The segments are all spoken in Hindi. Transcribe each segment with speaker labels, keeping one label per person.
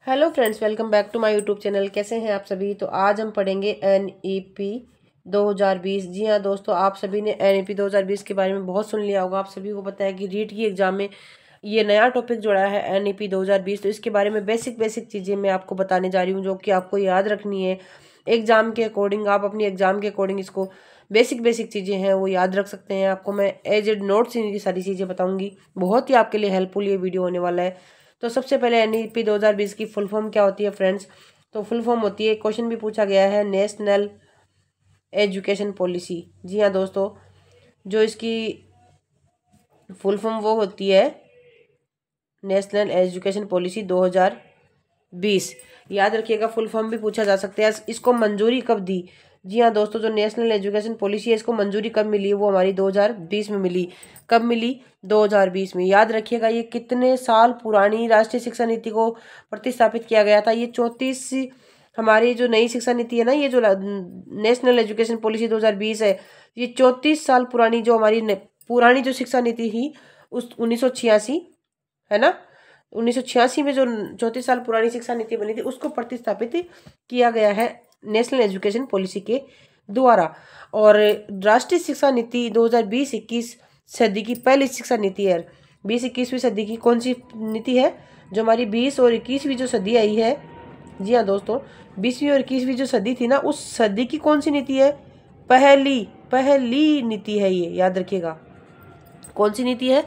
Speaker 1: Hello friends, welcome back to my YouTube channel. कैसे हैं आप सभी। तो आज हम पढ़ेंगे एनईपी 2020। जी हाँ दोस्तों, आप सभी ने एनईपी 2020 के बारे में बहुत सुन लिया होगा। आप सभी को पता है कि रीट की एग्जाम में ये नया टॉपिक जुड़ा है एनईपी 2020। तो इसके बारे में बेसिक चीज़ें मैं आपको बताने जा रही हूँ, जो कि आपको याद रखनी है एग्जाम के अकॉर्डिंग। आप अपनी एग्जाम के अकॉर्डिंग इसको बेसिक चीज़ें हैं वो याद रख सकते हैं। आपको मैं एज ए नोट्स इनकी सारी चीज़ें बताऊँगी। बहुत ही आपके लिए हेल्पफुल ये वीडियो होने वाला है। तो सबसे पहले एनईपी 2020 की फुल फॉर्म क्या होती है फ्रेंड्स। तो फुल फॉर्म होती है, क्वेश्चन भी पूछा गया है, नेशनल एजुकेशन पॉलिसी। जी हाँ दोस्तों, जो इसकी फुल फॉर्म वो होती है नेशनल एजुकेशन पॉलिसी 2020। याद रखिएगा, फुल फॉर्म भी पूछा जा सकता है। इसको मंजूरी कब दी। जी हाँ दोस्तों, जो नेशनल एजुकेशन पॉलिसी है इसको मंजूरी कब मिली, वो हमारी 2020 में मिली। कब मिली? 2020 में। याद रखिएगा, ये कितने साल पुरानी राष्ट्रीय शिक्षा नीति को प्रतिस्थापित किया गया था। ये 34 हमारी जो नई शिक्षा नीति है ना, ये जो नेशनल एजुकेशन पॉलिसी 2020 है, ये 34 साल पुरानी जो हमारी पुरानी जो शिक्षा नीति थी उस 1986 है ना, 1986 में जो 34 साल पुरानी शिक्षा नीति बनी थी उसको प्रतिस्थापित किया गया है नेशनल एजुकेशन पॉलिसी के द्वारा। और राष्ट्रीय शिक्षा नीति 2020-21 सदी की पहली शिक्षा नीति है। 20-21वीं सदी की कौन सी नीति है? जो हमारी 20 और 21वीं जो सदी आई है, जी हाँ दोस्तों, 20वीं और 21वीं जो सदी थी ना, उस सदी की कौन सी नीति है? पहली नीति है ये, याद रखिएगा। कौन सी नीति है?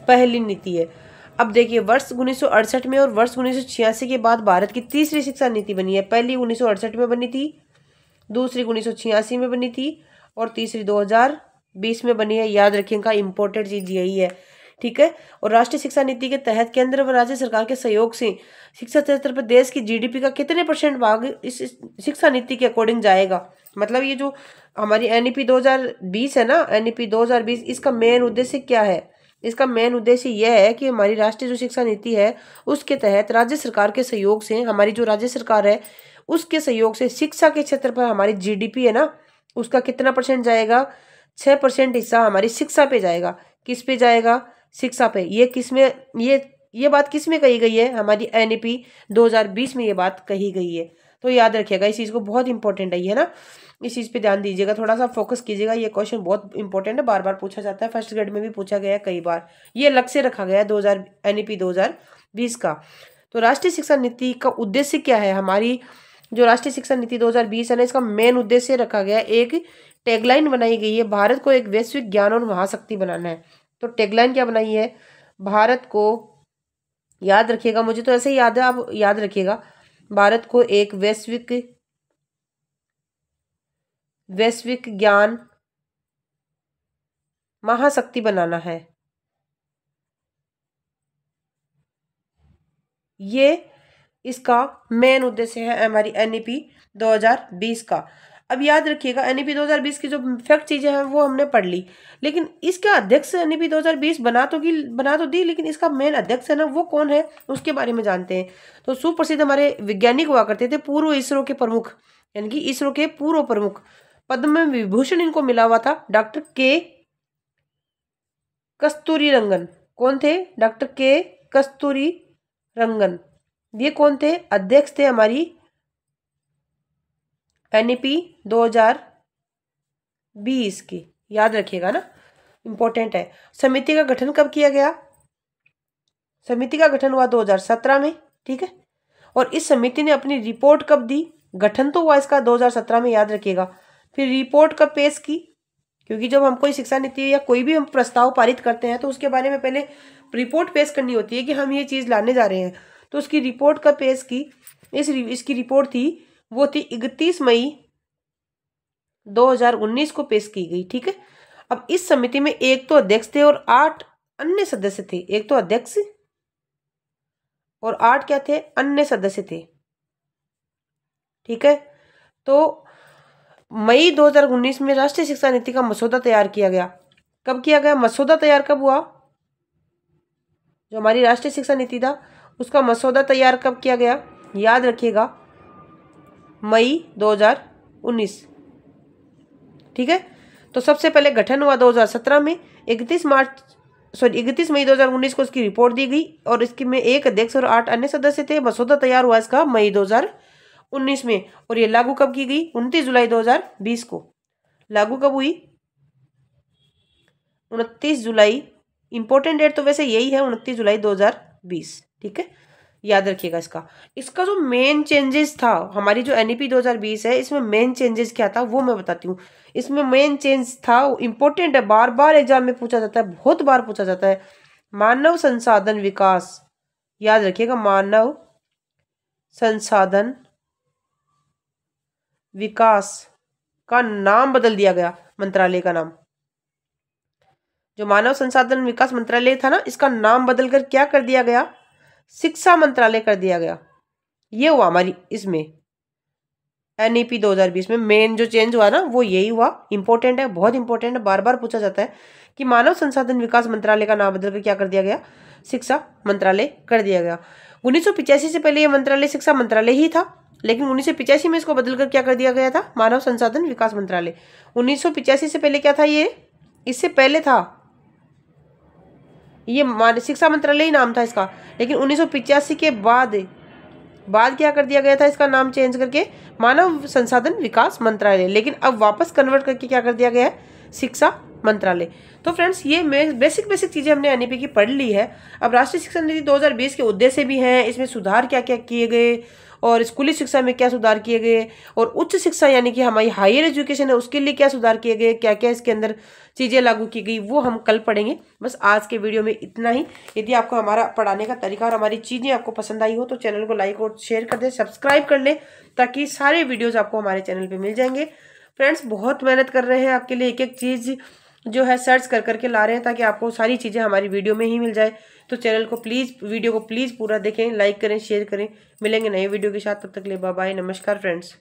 Speaker 1: पहली नीति है। अब देखिए, वर्ष 1968 में और वर्ष 1986 के बाद भारत की तीसरी शिक्षा नीति बनी है। पहली 1968 में बनी थी, दूसरी 1986 में बनी थी और तीसरी 2020 में बनी है। याद रखिएगा, इंपॉर्टेंट चीज यही है, ठीक है। और राष्ट्रीय शिक्षा नीति के तहत केंद्र व राज्य सरकार के सहयोग से शिक्षा क्षेत्र पर देश की जीडीपी का कितने % भाग इस शिक्षा नीति के अकॉर्डिंग जाएगा। मतलब ये जो हमारी एनईपी 2020 है ना, एनईपी 2020, इसका मेन उद्देश्य क्या है? इसका मेन उद्देश्य यह है कि हमारी राष्ट्रीय जो शिक्षा नीति है उसके तहत राज्य सरकार के सहयोग से, हमारी जो राज्य सरकार है उसके सहयोग से शिक्षा के क्षेत्र पर हमारी जीडीपी है ना, उसका कितना % जाएगा? 6% हिस्सा हमारी शिक्षा पे जाएगा। किस पे जाएगा? शिक्षा पे। ये किस में, ये बात किस में कही गई है? हमारी एनईपी 2020 में ये बात कही गई है। तो याद रखिएगा, इस चीज को, बहुत इंपॉर्टेंट है ये ना, इस चीज पे ध्यान दीजिएगा, थोड़ा सा फोकस कीजिएगा। ये क्वेश्चन बहुत इंपॉर्टेंट है, बार बार पूछा जाता है, फर्स्ट ग्रेड में भी पूछा गया है कई बार। ये अलग से रखा गया है 2000 एनईपी 2020 का। तो राष्ट्रीय शिक्षा नीति का उद्देश्य क्या है? हमारी जो राष्ट्रीय शिक्षा नीति 2020 है ना, इसका मेन उद्देश्य रखा गया है, एक टैगलाइन बनाई गई है, भारत को एक वैश्विक ज्ञान और महाशक्ति बनाना है। तो टैगलाइन क्या बनाई है? भारत को, याद रखिएगा, मुझे तो ऐसे ही याद है, आप याद रखिएगा, भारत को एक वैश्विक ज्ञान महाशक्ति बनाना है। ये इसका मेन उद्देश्य है हमारी एनईपी 2020 का। अब याद रखिएगा, एनईपी 2020 की जो फैक्ट चीजें हैं वो हमने पढ़ ली, लेकिन इसका अध्यक्ष एनईपी 2020 बना तो दी, लेकिन इसका मेन अध्यक्ष है ना, वो कौन है उसके बारे में जानते हैं। तो सुप्रसिद्ध हमारे वैज्ञानिक हुआ करते थे, पूर्व इसरो के प्रमुख, यानी कि इसरो के पूर्व प्रमुख, पद्म विभूषण इनको मिला हुआ था, डॉक्टर के कस्तूरी रंगन। कौन थे? डॉक्टर के कस्तूरी रंगन। ये कौन थे? अध्यक्ष थे हमारी एनईपी 2020 की। याद रखिएगा ना, इंपॉर्टेंट है। समिति का गठन कब किया गया? समिति का गठन हुआ 2017 में, ठीक है। और इस समिति ने अपनी रिपोर्ट कब दी? गठन तो हुआ इसका 2017 में, याद रखिएगा। फिर रिपोर्ट कब पेश की? क्योंकि जब हम कोई शिक्षा नीति या कोई भी हम प्रस्ताव पारित करते हैं तो उसके बारे में पहले रिपोर्ट पेश करनी होती है कि हम ये चीज लाने जा रहे हैं। तो उसकी रिपोर्ट कब पेश की? इसकी रिपोर्ट थी, वो थी 31 मई 2019 को पेश की गई, ठीक है। अब इस समिति में एक तो अध्यक्ष थे और 8 अन्य सदस्य थे। एक तो अध्यक्ष और 8 क्या थे? अन्य सदस्य थे, ठीक है। तो मई 2019 में राष्ट्रीय शिक्षा नीति का मसौदा तैयार किया गया। कब किया गया? मसौदा तैयार कब हुआ? जो हमारी राष्ट्रीय शिक्षा नीति था उसका मसौदा तैयार कब किया गया? याद रखिएगा, मई 2019, ठीक है। तो सबसे पहले गठन हुआ 2017 में, 31 मार्च 31 मई 2019 को इसकी रिपोर्ट दी गई और इसकी में 1 अध्यक्ष और 8 अन्य सदस्य थे। मसौदा तैयार हुआ इसका मई 2019 में और ये लागू कब की गई? 29 जुलाई 2020 को। लागू कब हुई? 29 जुलाई। इंपॉर्टेंट डेट तो वैसे यही है, 29 जुलाई 2020। ठीक है, याद रखिएगा इसका। इसका जो मेन चेंजेस था, हमारी जो एनईपी 2020 है, इसमें मेन चेंजेस क्या था वो मैं बताती हूँ। इसमें मेन चेंज था, इंपॉर्टेंट है, बार बार एग्जाम में पूछा जाता है, बहुत बार पूछा जाता है, मानव संसाधन विकास। याद रखिएगा, मानव संसाधन विकास का नाम बदल दिया गया, मंत्रालय का नाम। जो मानव संसाधन विकास मंत्रालय था ना, इसका नाम बदलकर क्या कर दिया गया? शिक्षा मंत्रालय कर दिया गया। ये हुआ हमारी इसमें एनईपी 2020 में मेन जो चेंज हुआ ना, वो यही हुआ। इंपॉर्टेंट है, बहुत इंपॉर्टेंट है, बार बार पूछा जाता है कि मानव संसाधन विकास मंत्रालय का नाम बदलकर क्या कर दिया गया? शिक्षा मंत्रालय कर दिया गया। 1985 से पहले ये मंत्रालय शिक्षा मंत्रालय ही था, लेकिन 1985 में इसको बदलकर क्या कर दिया गया था? मानव संसाधन विकास मंत्रालय। 1985 से पहले क्या था ये? इससे पहले था ये शिक्षा मंत्रालय ही नाम था इसका, लेकिन 1985 के बाद क्या कर दिया गया था? इसका नाम चेंज करके मानव संसाधन विकास मंत्रालय। लेकिन अब वापस कन्वर्ट करके क्या कर दिया गया है? शिक्षा मंत्रालय। तो फ्रेंड्स, ये बेसिक चीजें हमने एनईपी की पढ़ ली है। अब राष्ट्रीय शिक्षा नीति 2020 के उद्देश्य भी हैं, इसमें सुधार क्या क्या किए गए और स्कूली शिक्षा में क्या सुधार किए गए और उच्च शिक्षा यानी कि हमारी हायर एजुकेशन है उसके लिए क्या सुधार किए गए, क्या क्या इसके अंदर चीज़ें लागू की गई, वो हम कल पढ़ेंगे। बस आज के वीडियो में इतना ही। यदि आपको हमारा पढ़ाने का तरीका और हमारी चीज़ें आपको पसंद आई हो तो चैनल को लाइक और शेयर कर दें, सब्सक्राइब कर लें, ताकि सारे वीडियोज़ आपको हमारे चैनल पर मिल जाएंगे। फ्रेंड्स, बहुत मेहनत कर रहे हैं आपके लिए, एक एक चीज़ जो है सर्च कर करके ला रहे हैं ताकि आपको सारी चीज़ें हमारी वीडियो में ही मिल जाए। तो चैनल को वीडियो को प्लीज़ पूरा देखें, लाइक करें, शेयर करें। मिलेंगे नए वीडियो के साथ, तब तक के लिए बाय बाय, नमस्कार फ्रेंड्स।